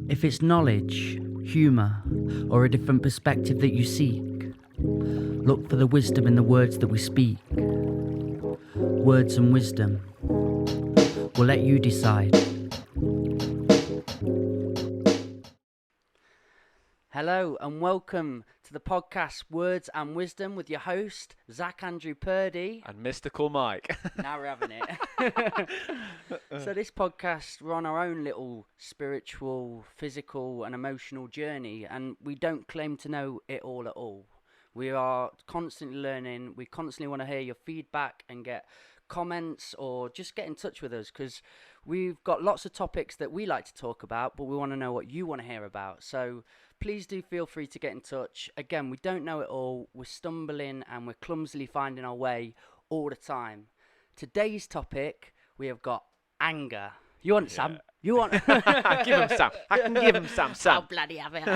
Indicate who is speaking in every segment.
Speaker 1: If it's knowledge, humour, or a different perspective that you seek, look for the wisdom in the words that we speak. Words and wisdom. We'll let you decide. Hello and welcome to the podcast Words and Wisdom with your host, Zak Andrew Purdy.
Speaker 2: And Mystical Mike.
Speaker 1: Now we're having it. So this podcast, we're on our own little spiritual, physical and emotional journey, and we don't claim to know it all at all. We are constantly learning. We constantly want to hear your feedback and get comments or just get in touch with us, because we've got lots of topics that we like to talk about, but we want to know what you want to hear about. So please do feel free to get in touch. Again, we don't know it all. We're stumbling and we're clumsily finding our way all the time. Today's topic, we have got anger. You want Sam? You want?
Speaker 2: Give him Sam. I can give him Sam.
Speaker 1: I'll bloody have it.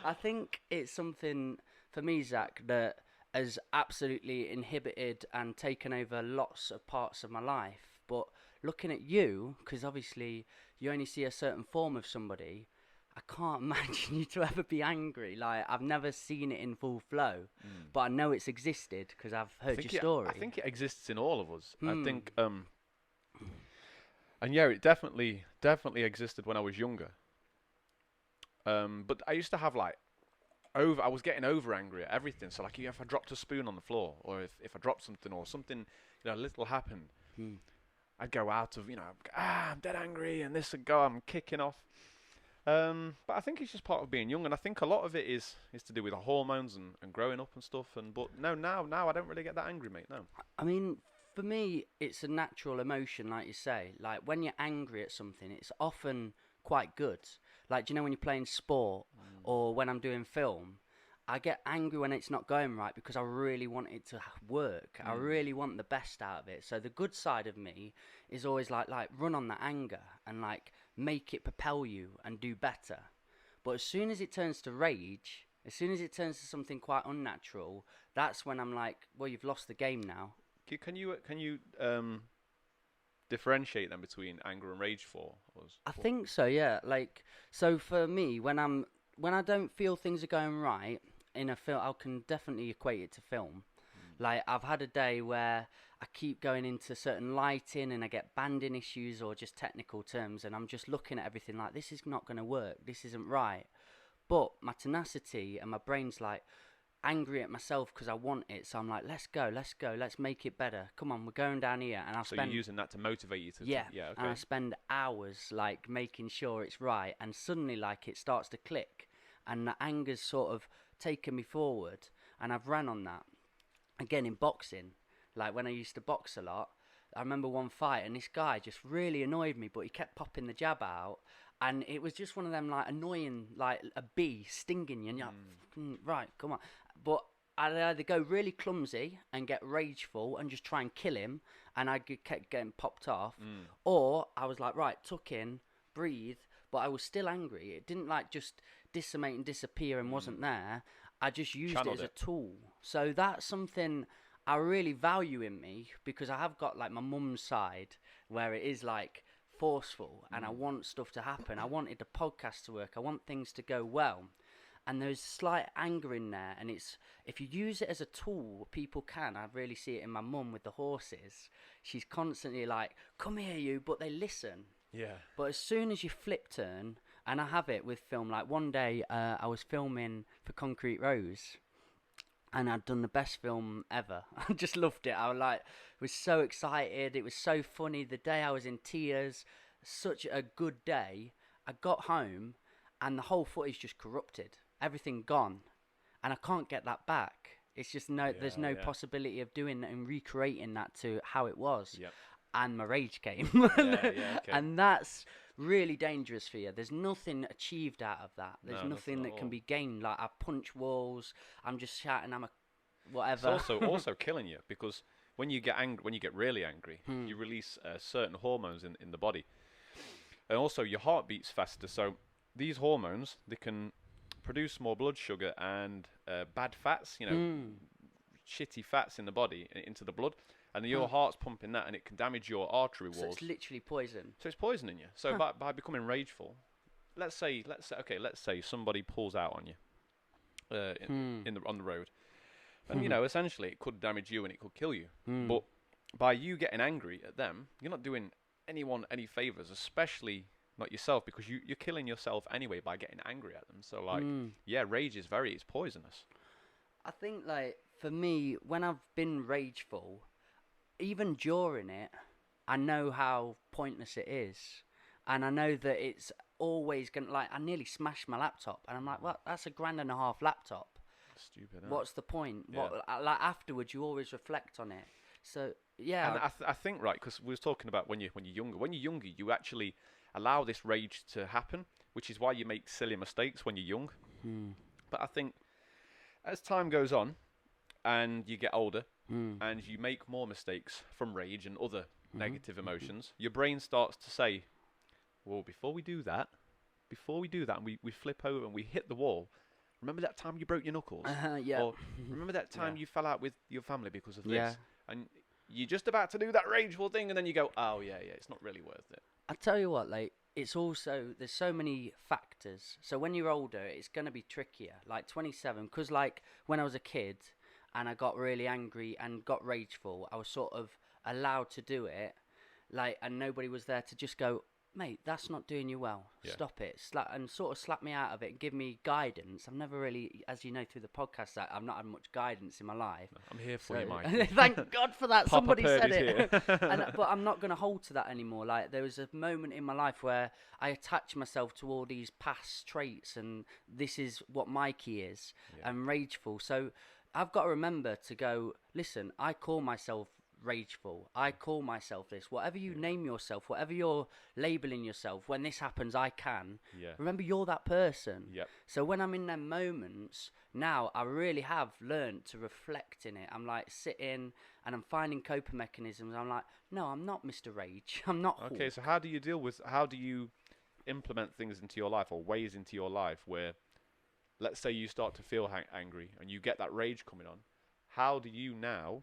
Speaker 1: I think it's something for me, Zak, that has absolutely inhibited and taken over lots of parts of my life. But looking at you, because obviously you only see a certain form of somebody, I can't imagine you to ever be angry. Like, I've never seen it in full flow, but I know it's existed because I've heard your story.
Speaker 2: I think it exists in all of us. I think, and yeah, it definitely existed when I was younger. But I used to have I was getting over angry at everything. So like, if I dropped a spoon on the floor, or if I dropped something, or something, little happened, I'd go out of, I'm dead angry, and this would go, I'm kicking off. But I think it's just part of being young, and I think a lot of it is to do with the hormones and growing up and stuff. But no, now I don't really get that angry, mate. No.
Speaker 1: I mean, for me, it's a natural emotion, like you say. Like, when you're angry at something, it's often quite good. Like, do you know when you're playing sport or when I'm doing film, I get angry when it's not going right because I really want it to work. I really want the best out of it. So the good side of me is always like run on that anger and make it propel you and do better. But as soon as it turns to rage, as soon as it turns to something quite unnatural, that's when I'm like, well, you've lost the game now.
Speaker 2: Can you differentiate them between anger and rage for us?
Speaker 1: I think so, yeah. So for me, when I don't feel things are going right in a film, I can definitely equate it to film. Like, I've had a day where I keep going into certain lighting and I get banding issues or just technical terms, and I'm just looking at everything like, this is not going to work, this isn't right. But my tenacity and my brain's like angry at myself because I want it, so I'm like, let's go, let's make it better. Come on, we're going down here. And
Speaker 2: you're using that to motivate you to...
Speaker 1: Yeah,
Speaker 2: okay.
Speaker 1: And I spend hours making sure it's right, and suddenly it starts to click, and the anger's sort of taken me forward, and I've ran on that. Again, in boxing, when I used to box a lot, I remember one fight, and this guy just really annoyed me, but he kept popping the jab out, and it was just one of them annoying, a bee stinging you, and you're like, right, come on. But I'd either go really clumsy and get rageful and just try and kill him, and I kept getting popped off, or I was like, right, tuck in, breathe, but I was still angry. It didn't just decimate and disappear and wasn't there. I just used it as a tool. So that's something I really value in me, because I have got my mum's side where it is forceful, and I want stuff to happen. I wanted the podcast to work. I want things to go well. And there's slight anger in there, and if you use it as a tool, people can. I really see it in my mum with the horses. She's constantly like, come here, you, but they listen.
Speaker 2: Yeah.
Speaker 1: But as soon as you flip turn, and I have it with film, one day I was filming for Concrete Rose, and I'd done the best film ever. I just loved it. I was so excited. It was so funny. The day I was in tears, such a good day. I got home, and the whole footage just corrupted. Everything gone, and I can't get that back. It's just there's no possibility of doing that and recreating that to how it was.
Speaker 2: Yep.
Speaker 1: And my rage came.
Speaker 2: Okay.
Speaker 1: And that's really dangerous for you. There's nothing achieved out of that. There's nothing that can be gained. I punch walls. I'm just shouting. I'm a whatever.
Speaker 2: It's also killing you, because when you get really angry, you release certain hormones in the body, and also your heart beats faster. So these hormones, they can produce more blood sugar and bad fats, shitty fats in the body into the blood, and your heart's pumping that, and it can damage your artery walls.
Speaker 1: So it's literally poison.
Speaker 2: So it's poisoning you. So by becoming rageful, let's say somebody pulls out on you, on the road, and essentially it could damage you and it could kill you. But by you getting angry at them, you're not doing anyone any favors, especially not yourself, because you're killing yourself anyway by getting angry at them. So like, rage is it's poisonous.
Speaker 1: I think like for me, when I've been rageful, even during it, I know how pointless it is, and I know that it's always gonna I nearly smashed my laptop, and I'm like, well, that's $1,500 laptop.
Speaker 2: Stupid.
Speaker 1: What's the point?
Speaker 2: Yeah.
Speaker 1: Like afterwards, you always reflect on it. So yeah,
Speaker 2: and I think right, because we was talking about when you're younger. When you're younger, you actually allow this rage to happen, which is why you make silly mistakes when you're young. But I think as time goes on, and you get older, and you make more mistakes from rage and other negative emotions, your brain starts to say, well, before we do that, and we flip over and we hit the wall, remember that time you broke your knuckles?
Speaker 1: Yeah.
Speaker 2: Or remember that time you fell out with your family because of this? And you're just about to do that rageful thing, and then you go, oh, yeah, it's not really worth it.
Speaker 1: I tell you what, like, it's also, there's so many factors. So when you're older, it's going to be trickier. Like 27, because like when I was a kid and I got really angry and got rageful, I was sort of allowed to do it, like, and nobody was there to just go, mate, that's not doing you well.
Speaker 2: Yeah.
Speaker 1: Stop it. And sort of slap me out of it and give me guidance. I've never really, as you know through the podcast, I've not had much guidance in my life.
Speaker 2: No, I'm here for you, Mike.
Speaker 1: Thank God for that.
Speaker 2: Papa
Speaker 1: Somebody said
Speaker 2: Purdy's
Speaker 1: it. But I'm not going to hold to that anymore. Like, there was a moment in my life where I attached myself to all these past traits, and this is what Mikey is, and rageful. So I've got to remember to go, listen, I call myself rageful, I call myself this, whatever you name yourself, whatever you're labeling yourself, when this happens I can remember you're that person. So when I'm in them moments now, I really have learned to reflect in it. I'm like sitting and I'm finding coping mechanisms. I'm like, no, I'm not Mr. Rage. I'm not Hulk.
Speaker 2: Okay, so how do you implement things into your life, or ways into your life where, let's say you start to feel angry and you get that rage coming on, how do you now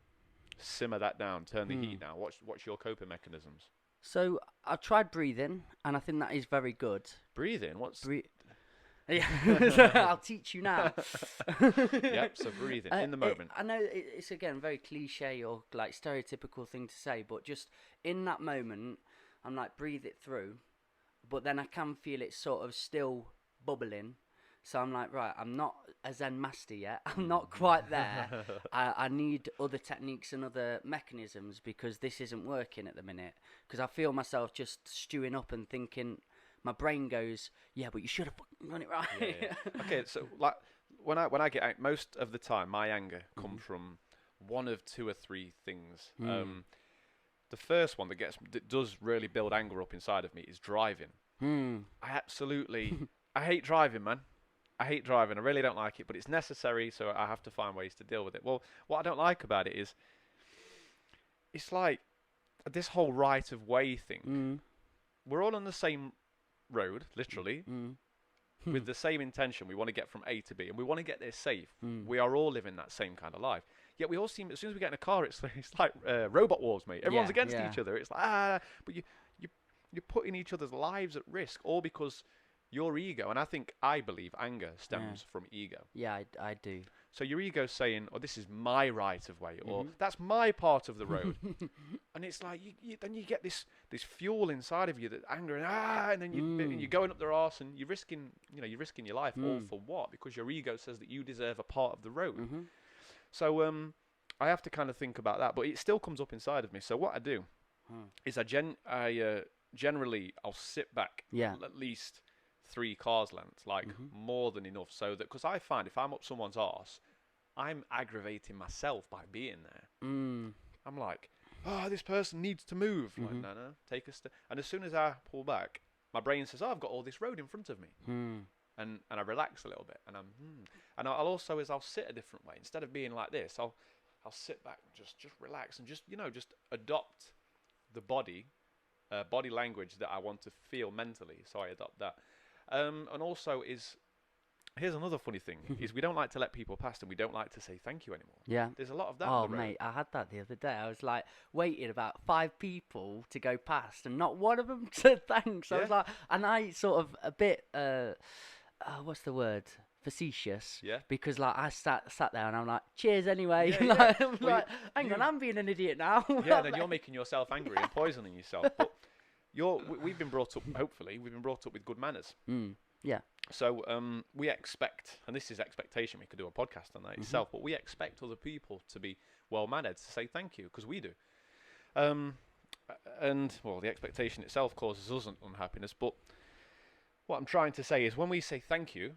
Speaker 2: simmer that down, turn the heat down? What's your coping mechanisms?
Speaker 1: So I've tried breathing, and I think that is very good.
Speaker 2: Breathing?
Speaker 1: Yeah, I'll teach you now.
Speaker 2: Yep, so breathing in the moment.
Speaker 1: I know it's again very cliche or like stereotypical thing to say, but just in that moment, I'm like, breathe it through, but then I can feel it sort of still bubbling. So I'm like, right, I'm not a Zen master yet. I'm not quite there. I need other techniques and other mechanisms, because this isn't working at the minute. Because I feel myself just stewing up and thinking, my brain goes, yeah, but you should have done it right.
Speaker 2: Yeah. Okay, so like when I get most of the time, my anger comes from one of two or three things. The first one that does really build anger up inside of me is driving. I hate driving, man. I hate driving. I really don't like it, but it's necessary, so I have to find ways to deal with it. Well, what I don't like about it is, it's like this whole right of way thing. We're all on the same road, literally, with the same intention. We want to get from A to B, and we want to get there safe. We are all living that same kind of life. Yet we all seem, as soon as we get in a car, it's like robot wars, mate. Everyone's against each other. It's like, but you're putting each other's lives at risk, all because your ego, and I believe anger stems from ego.
Speaker 1: Yeah, I do.
Speaker 2: So your ego's saying, oh, this is my right of way, or that's my part of the road. And it's like, then you get this fuel inside of you, that anger, and then you're going up their arse, and you're risking your life, all for what? Because your ego says that you deserve a part of the road. So I have to kind of think about that, but it still comes up inside of me. So what I do is generally I'll sit back at least 3 cars lengths, like more than enough, so that, because I find if I'm up someone's arse, I'm aggravating myself by being there. I'm like, oh, this person needs to move. Like, no, take a step. And as soon as I pull back, my brain says, oh, I've got all this road in front of me. And I relax a little bit, and and I'll sit a different way. Instead of being like this, I'll sit back and just relax, and just adopt the body language that I want to feel mentally. So I adopt that. And also is here's another funny thing, is we don't like to let people past and we don't like to say thank you anymore.
Speaker 1: Yeah.
Speaker 2: There's a lot of that
Speaker 1: Oh,
Speaker 2: on the road.
Speaker 1: mate, I had that the other day. I was like waiting about 5 people to go past, and not one of them said thanks. I was
Speaker 2: Yeah.
Speaker 1: like, and I sort of a bit, what's the word? Facetious.
Speaker 2: Yeah.
Speaker 1: Because like I sat there and I'm like, cheers anyway.
Speaker 2: Yeah,
Speaker 1: like,
Speaker 2: yeah.
Speaker 1: I'm
Speaker 2: Well,
Speaker 1: like, hang on, I'm being an idiot now.
Speaker 2: Yeah, then you're making yourself angry and poisoning yourself. But we've been brought up, hopefully, we've been brought up with good manners.
Speaker 1: Yeah.
Speaker 2: So we expect, and this is expectation, we could do a podcast on that itself, but we expect other people to be well-mannered, to say thank you, because we do. And, well, the expectation itself causes us unhappiness, but what I'm trying to say is when we say thank you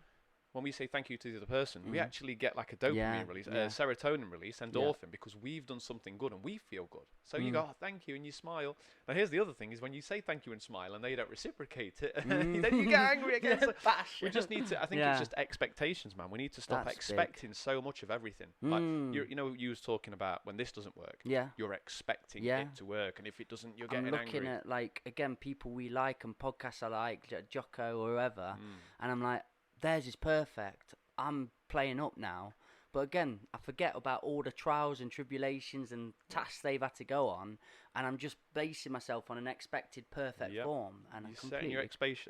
Speaker 2: to the other person, we actually get like a dopamine release, a serotonin release, endorphin, because we've done something good and we feel good. So you go, oh, thank you, and you smile. Now here's the other thing, is when you say thank you and smile and they don't reciprocate it, then you get angry again. So we just need to, I think it's just expectations, man. We need to stop expecting so much of everything. Like, you was talking about when this doesn't work, you're expecting it to work, and if it doesn't, you're getting angry.
Speaker 1: I'm looking at, like, again, people we like and podcasts I like, Jocko or whoever, and I'm like, theirs is perfect. I'm playing up now. But again, I forget about all the trials and tribulations and tasks they've had to go on, and I'm just basing myself on an expected perfect form. And
Speaker 2: you're setting your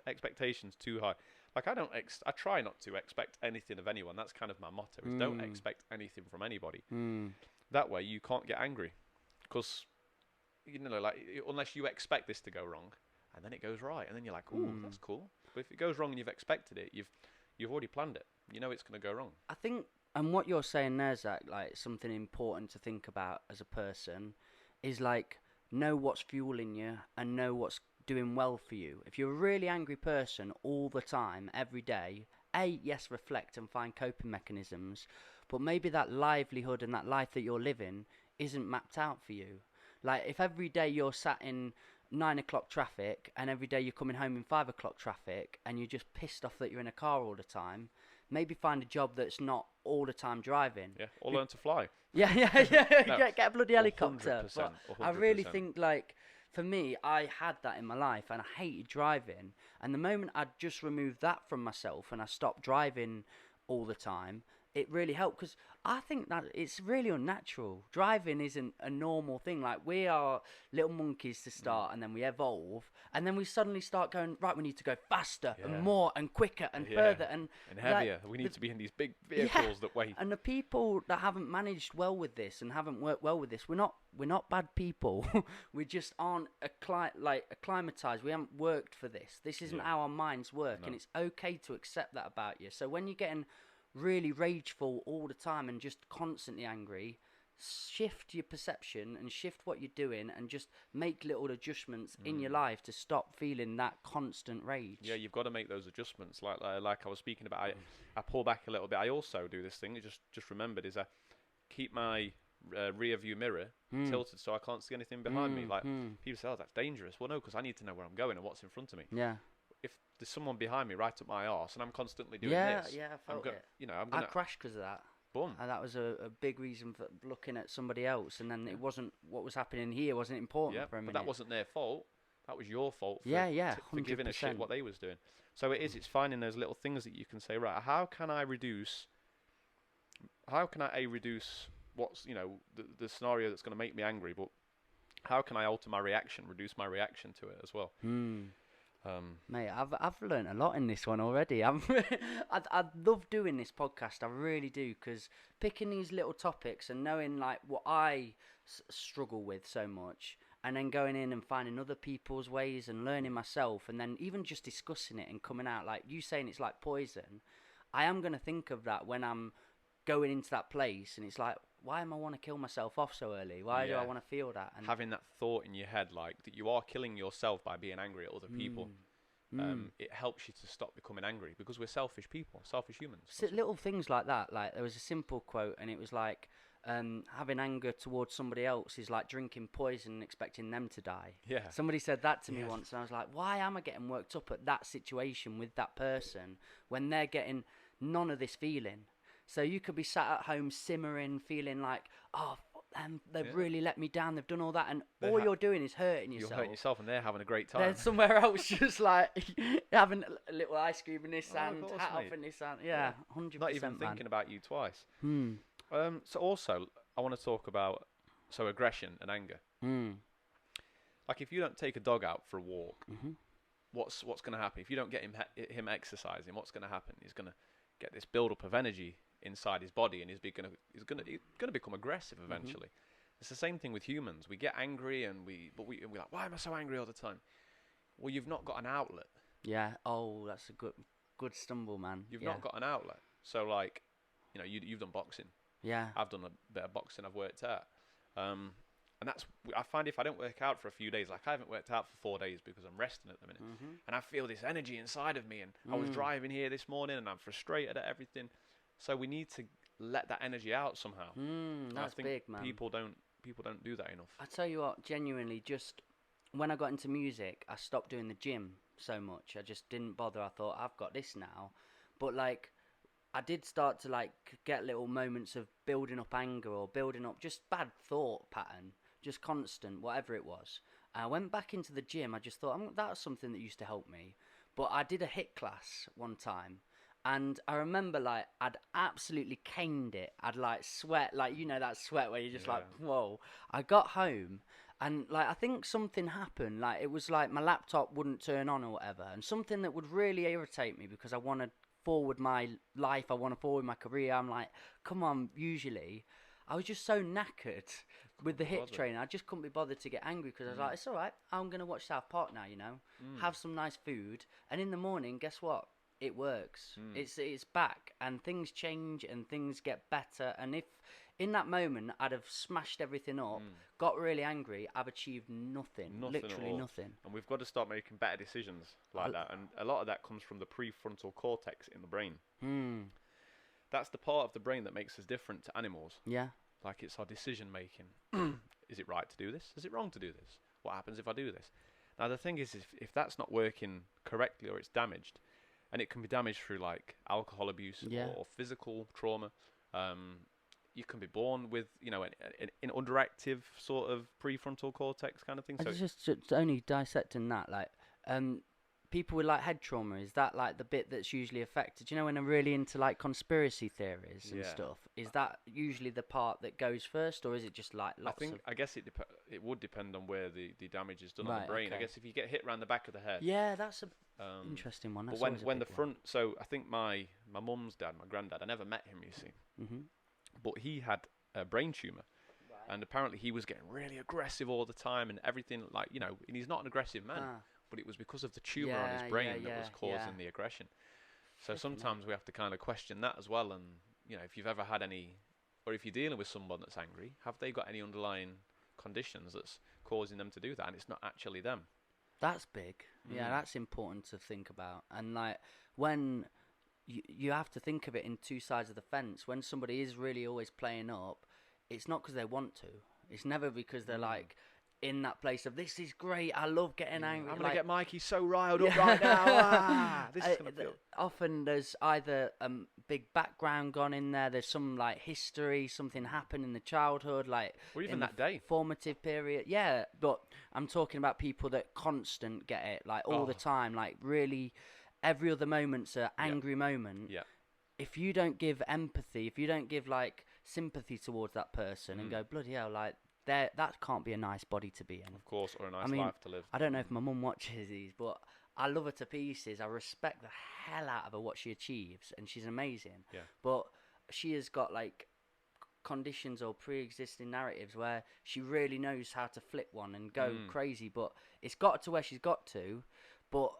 Speaker 2: expectations too high. Like, I try not to expect anything of anyone. That's kind of my motto, is don't expect anything from anybody. That way you can't get angry. Because, like, unless you expect this to go wrong, and then it goes right, and then you're like, ooh, that's cool. But if it goes wrong and you've expected it, you've already planned it. You know it's going to go wrong.
Speaker 1: I think, and what you're saying there, Zach, like something important to think about as a person is like, know what's fueling you and know what's doing well for you. If you're a really angry person all the time, every day, yes, reflect and find coping mechanisms, but maybe that livelihood and that life that you're living isn't mapped out for you. Like, if every day you're sat in 9 o'clock traffic and every day you're coming home in 5 o'clock traffic and you're just pissed off that you're in a car all the time, maybe find a job that's not all the time driving.
Speaker 2: Yeah, or learn to fly.
Speaker 1: Yeah. No, get a bloody helicopter.
Speaker 2: 100%,
Speaker 1: But
Speaker 2: 100%.
Speaker 1: I really think, like, for me, I had that in my life and I hated driving. And the moment I just removed that from myself and I stopped driving all the time, it really helped, because I think that it's really unnatural. Driving isn't a normal thing. Like, we are little monkeys to start, and then we evolve, and then we suddenly start going, right, we need to go faster and more and quicker and further and
Speaker 2: heavier. Like, we need to be in these big vehicles that weigh.
Speaker 1: And the people that haven't managed well with this and haven't worked well with this, we're not bad people. We just aren't acclimatized. We haven't worked for this. This isn't how our minds work, and it's okay to accept that about you. So when you're getting really rageful all the time and just constantly angry, shift your perception and shift what you're doing and just make little adjustments in your life to stop feeling that constant rage.
Speaker 2: Yeah, you've got to make those adjustments. Like I was speaking about, I pull back a little bit. I also do this thing, just remembered, is I keep my rear view mirror tilted so I can't see anything behind me. Like, people say, oh, that's dangerous. Well, no, because I need to know where I'm going and what's in front of me.
Speaker 1: Yeah.
Speaker 2: If there's someone behind me right up my arse and I'm constantly doing this,
Speaker 1: I felt it.
Speaker 2: I
Speaker 1: crashed because of that.
Speaker 2: Boom.
Speaker 1: And that was a big reason for looking at somebody else, and then it wasn't what was happening here wasn't important for a minute.
Speaker 2: But that wasn't their fault. That was your fault for, for giving a shit what they was doing. So it's finding those little things that you can say, right, how can I reduce what's, the scenario that's going to make me angry, but how can I alter my reaction, reduce my reaction to it as well?
Speaker 1: Mate, I've learned a lot in this one already. I love doing this podcast. I really do, because picking these little topics and knowing like what I struggle with so much, and then going in and finding other people's ways and learning myself, and then even just discussing it and coming out like you saying it's like poison. I am gonna think of that when I'm going into that place, and it's like, why am I want to kill myself off so early? Why do I want to feel that? And
Speaker 2: having that thought in your head, like that you are killing yourself by being angry at other people, it helps you to stop becoming angry, because we're selfish people, selfish humans.
Speaker 1: So little things like that. Like, there was a simple quote, and it was like, having anger towards somebody else is like drinking poison and expecting them to die.
Speaker 2: Yeah.
Speaker 1: Somebody said that to me once, and I was like, why am I getting worked up at that situation with that person when they're getting none of this feeling? So you could be sat at home simmering, feeling like, oh, they've really let me down. They've done all that, and
Speaker 2: They
Speaker 1: all
Speaker 2: ha-
Speaker 1: you're doing is hurting yourself.
Speaker 2: You're hurting yourself, and they're having a great
Speaker 1: They're
Speaker 2: time.
Speaker 1: somewhere else, just like having a little ice cream in this
Speaker 2: Oh, of
Speaker 1: hand,
Speaker 2: course,
Speaker 1: hat off
Speaker 2: mate.
Speaker 1: in this hand. Yeah, 100%.
Speaker 2: Not even
Speaker 1: man.
Speaker 2: thinking about you twice.
Speaker 1: Hmm.
Speaker 2: So also, I want to talk about aggression and anger.
Speaker 1: Hmm.
Speaker 2: Like if you don't take a dog out for a walk,
Speaker 1: Mhm.
Speaker 2: what's going to happen? If you don't get him exercising, what's going to happen? He's going to get this build-up of energy inside his body, and he's going to become aggressive eventually. It's the same thing with humans. We get angry, and we're like, why am I so angry all the time? Well, you've not got an outlet.
Speaker 1: Yeah. Oh, that's a good stumble, man.
Speaker 2: You've not got an outlet. So like, you've done boxing.
Speaker 1: Yeah.
Speaker 2: I've done a bit of boxing. I've worked out. And I find if I don't work out for a few days, like I haven't worked out for 4 days because I'm resting at the minute, and I feel this energy inside of me, and I was driving here this morning, and I'm frustrated at everything. So we need to let that energy out somehow.
Speaker 1: That's
Speaker 2: I think
Speaker 1: big, man.
Speaker 2: People don't do that enough.
Speaker 1: I tell you what, genuinely, just when I got into music, I stopped doing the gym so much. I just didn't bother. I thought, I've got this now. But like, I did start to like get little moments of building up anger or building up just bad thought pattern, just constant, whatever it was. I went back into the gym. I just thought, that was something that used to help me. But I did a HIIT class one time. And I remember, like, I'd absolutely caned it. I'd, like, sweat, like, that sweat where you're just like, whoa. I got home, and, like, I think something happened. Like, it was like my laptop wouldn't turn on or whatever. And something that would really irritate me because I want to forward my life. I want to forward my career. I'm like, come on, usually. I was just so knackered with the HIIT training. I just couldn't be bothered to get angry because I was like, it's all right. I'm going to watch South Park now, have some nice food. And in the morning, guess what? It works. It's back, and things change and things get better. And if in that moment I'd have smashed everything up, got really angry, I've achieved nothing literally nothing.
Speaker 2: And we've got to start making better decisions like that. And a lot of that comes from the prefrontal cortex in the brain. That's the part of the brain that makes us different to animals.
Speaker 1: Yeah.
Speaker 2: Like it's our decision making. Is it right to do this? Is it wrong to do this? What happens if I do this? Now the thing is, if that's not working correctly or it's damaged, and it can be damaged through like alcohol abuse or physical trauma. You can be born with, an underactive sort of prefrontal cortex kind of thing. So
Speaker 1: just only dissecting that, like, people with like head trauma, is that like the bit that's usually affected? When I'm really into like conspiracy theories and stuff, is that usually the part that goes first, or is it just like lots
Speaker 2: I guess it would depend on where the damage is done on the brain.
Speaker 1: Okay.
Speaker 2: I guess if you get hit around the back of the head.
Speaker 1: Yeah, that's a interesting one. That's
Speaker 2: but when the front, so I think my mum's dad, my granddad, I never met him, you see, but he had a brain tumor, and apparently he was getting really aggressive all the time and everything, like and he's not an aggressive man. But it was because of the tumour on his brain that was causing the aggression. So sometimes we have to kind of question that as well. And, if you've ever had any, or if you're dealing with someone that's angry, have they got any underlying conditions that's causing them to do that? And it's not actually them.
Speaker 1: That's big. Yeah, that's important to think about. And, like, when you have to think of it in two sides of the fence. When somebody is really always playing up, it's not because they want to. It's never because they're, like, in that place of, this is great, I love getting angry.
Speaker 2: I'm going to get Mikey so riled up right now. This is going to feel...
Speaker 1: Often there's either big background gone in there, there's some like history, something happened in the childhood, like...
Speaker 2: Or even that day.
Speaker 1: Formative period. Yeah, but I'm talking about people that constant get it, like all the time, like really every other moment's an angry moment.
Speaker 2: Yeah.
Speaker 1: If you don't give empathy, if you don't give like sympathy towards that person and go, bloody hell, like... that can't be a nice body to be in.
Speaker 2: Of course, or a nice life to live.
Speaker 1: I don't know if my mum watches these, but I love her to pieces. I respect the hell out of her, what she achieves, and she's amazing.
Speaker 2: Yeah.
Speaker 1: But she has got like conditions or pre-existing narratives where she really knows how to flip one and go crazy. But it's got to where she's got to. But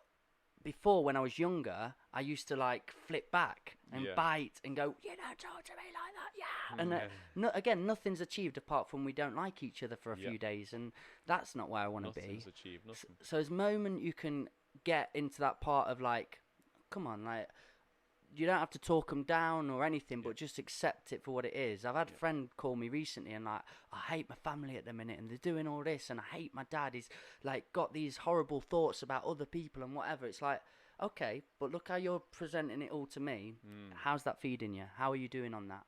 Speaker 1: before, when I was younger, I used to like flip back and bite and go, you don't talk to me like that, and again, nothing's achieved apart from we don't like each other for a few days, and that's not where I want to be.
Speaker 2: Nothing's achieved, nothing.
Speaker 1: So as moment you can get into that part of like, come on, like, you don't have to talk them down or anything, but just accept it for what it is. I've had a friend call me recently and like, I hate my family at the minute and they're doing all this, and I hate my dad. He's like got these horrible thoughts about other people and whatever. It's like, okay, but look how you're presenting it all to me. How's that feeding you? How are you doing on that?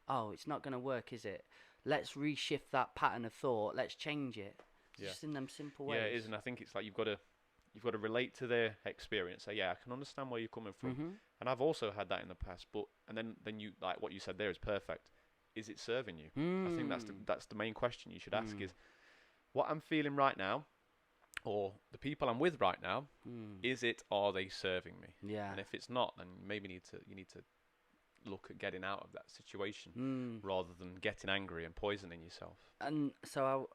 Speaker 1: Oh, it's not going to work, is it? let's reshift that pattern of thought. Let's change it.
Speaker 2: Yeah.
Speaker 1: Just in them simple ways.
Speaker 2: Yeah, it is, and I think it's like you've got to relate to their experience. So yeah, I can understand where you're coming from, and I've also had that in the past. But and then you, like what you said there is perfect. Is it serving you? I think that's the main question you should ask is, what I'm feeling right now, or the people I'm with right now, are they serving me?
Speaker 1: Yeah.
Speaker 2: And if it's not, then maybe you need to look at getting out of that situation rather than getting angry and poisoning yourself.
Speaker 1: And so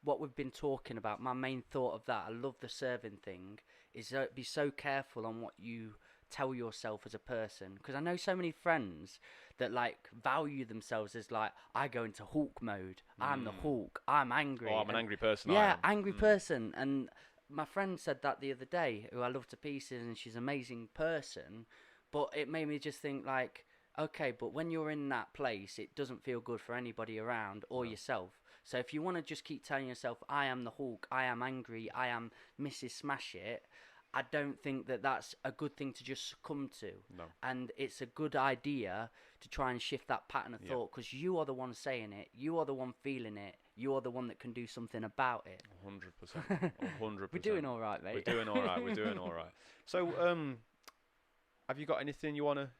Speaker 1: what we've been talking about, my main thought of that, I love the serving thing, is be so careful on what you tell yourself as a person, because I know so many friends that like value themselves as like, I go into Hulk mode, I'm the Hulk, I'm angry.
Speaker 2: Oh, I'm an angry person.
Speaker 1: Yeah, angry person. And my friend said that the other day, who I love to pieces, and she's an amazing person, but it made me just think like, okay, but when you're in that place, it doesn't feel good for anybody around or yourself. So if you want to just keep telling yourself, I am the Hulk, I am angry, I am Mrs. Smash It, I don't think that that's a good thing to just succumb to.
Speaker 2: No.
Speaker 1: And it's a good idea to try and shift that pattern of thought, because you are the one saying it, you are the one feeling it, you are the one that can do something about it.
Speaker 2: 100%. 100%.
Speaker 1: We're doing all right, mate.
Speaker 2: We're doing all right. We're doing all right. So, have you got anything you want to...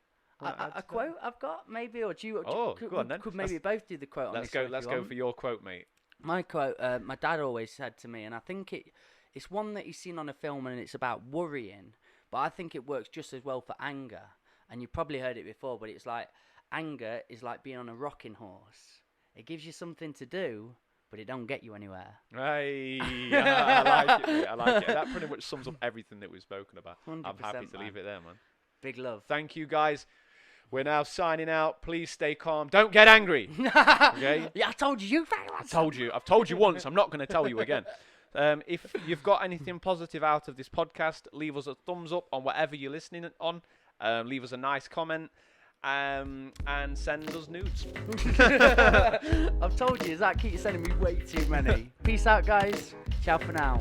Speaker 1: A quote I've got, maybe, or do you?
Speaker 2: Go on then.
Speaker 1: Could maybe both do the quote.
Speaker 2: Let's go for your quote, mate.
Speaker 1: My quote, my dad always said to me, and I think it's one that he's seen on a film, and it's about worrying, but I think it works just as well for anger. And you've probably heard it before, but it's like, anger is like being on a rocking horse. It gives you something to do, but it don't get you anywhere.
Speaker 2: Hey, I like it, mate. I like it. That pretty much sums up everything that we've spoken about. I'm happy to leave it there, man.
Speaker 1: Big love.
Speaker 2: Thank you, guys. We're now signing out. Please stay calm. Don't get angry. Okay?
Speaker 1: Yeah, I told you.
Speaker 2: I've told you once. I'm not going to tell you again. If you've got anything positive out of this podcast, leave us a thumbs up on whatever you're listening on. Leave us a nice comment. And send us nudes.
Speaker 1: I've told you, Zak keeps sending me way too many. Peace out, guys. Ciao for now.